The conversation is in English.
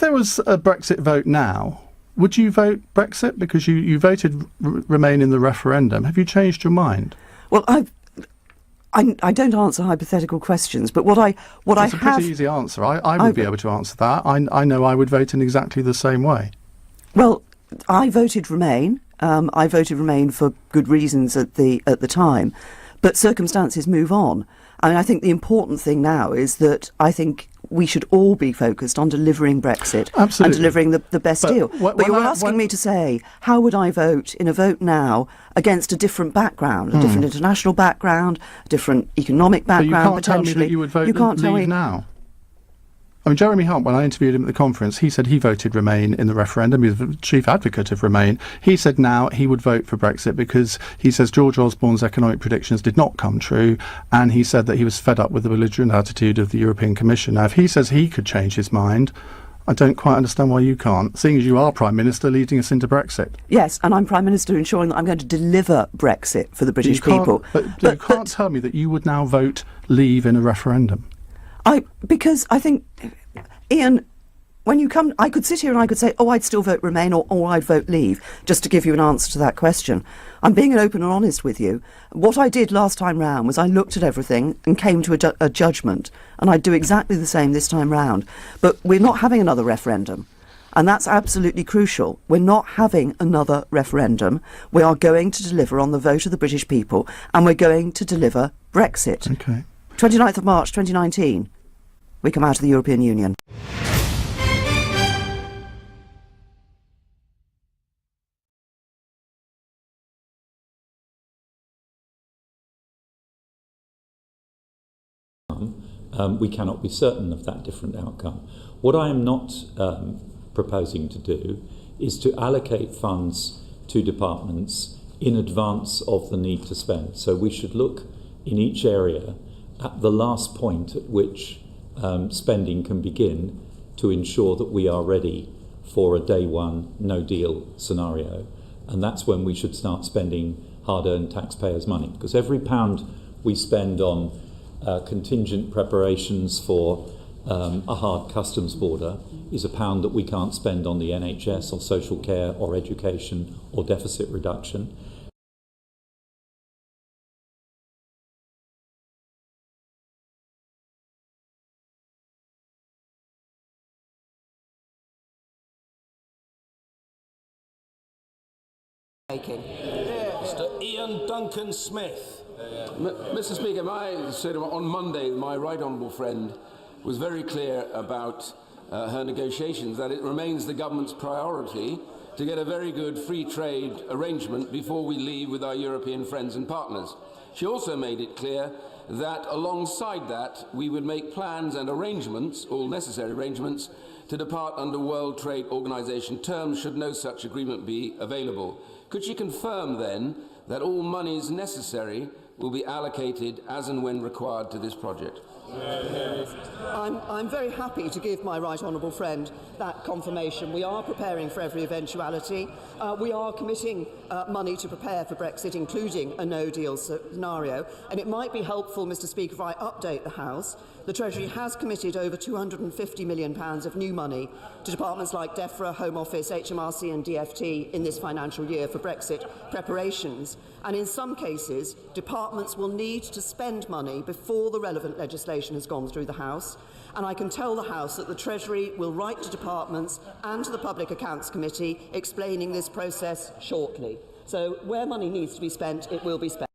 there was a Brexit vote now, would you vote Brexit? Because you voted Remain in the referendum. Have you changed your mind? Well, I don't answer hypothetical questions, but what I It's a pretty easy answer. I would be able to answer that. I know I would vote in exactly the same way. Well, I voted Remain. I voted Remain for good reasons at the time, but circumstances move on. I mean, I think the important thing now is that I think we should all be focused on delivering Brexit. Absolutely. And delivering the best deal. But you're asking me to say, how would I vote in a vote now against a different background, a different international background, a different economic background, but you can't potentially? tell me that you would vote leave now. I mean, Jeremy Hunt, when I interviewed him at the conference, he said he voted Remain in the referendum. He was the chief advocate of Remain. He said now he would vote for Brexit because he says George Osborne's economic predictions did not come true, and he said that he was fed up with the belligerent attitude of the European Commission. Now, if he says he could change his mind, I don't quite understand why you can't, seeing as you are Prime Minister leading us into Brexit. Yes, and I'm Prime Minister ensuring that I'm going to deliver Brexit for the British people. But you can't tell me that you would now vote leave in a referendum. Because I think, Ian, when you come, I could sit here and I could say, oh, I'd still vote Remain or I'd vote leave, just to give you an answer to that question. I'm being open and honest with you. What I did last time round was I looked at everything and came to a judgment, and I'd do exactly the same this time round. But we're not having another referendum, and that's absolutely crucial. We're not having another referendum. We are going to deliver on the vote of the British people, and we're going to deliver Brexit. Okay. 29th of March 2019. We come out of the European Union. We cannot be certain of that different outcome. What I am not proposing to do is to allocate funds to departments in advance of the need to spend. So we should look in each area at the last point at which spending can begin to ensure that we are ready for a day one no deal scenario. And that's when we should start spending hard-earned taxpayers' money, because every pound we spend on contingent preparations for a hard customs border is a pound that we can't spend on the NHS or social care or education or deficit reduction. Mr. Ian Duncan Smith. Mr. Speaker, on Monday, my right honourable friend was very clear about her negotiations, that it remains the government's priority to get a very good free trade arrangement before we leave with our European friends and partners. She also made it clear that alongside that we would make plans and arrangements, all necessary arrangements, to depart under World Trade Organization terms should no such agreement be available. Could she confirm then that all monies necessary will be allocated as and when required to this project? I'm very happy to give my right honourable friend that confirmation. We are preparing for every eventuality. We are committing money to prepare for Brexit, including a no-deal scenario. And it might be helpful, Mr. Speaker, if I update the House. The Treasury has committed over £250 million of new money to departments like DEFRA, Home Office, HMRC and DFT in this financial year for Brexit preparations. And in some cases, departments will need to spend money before the relevant legislation has gone through the House. And I can tell the House that the Treasury will write to departments and to the Public Accounts Committee explaining this process shortly. So where money needs to be spent, it will be spent.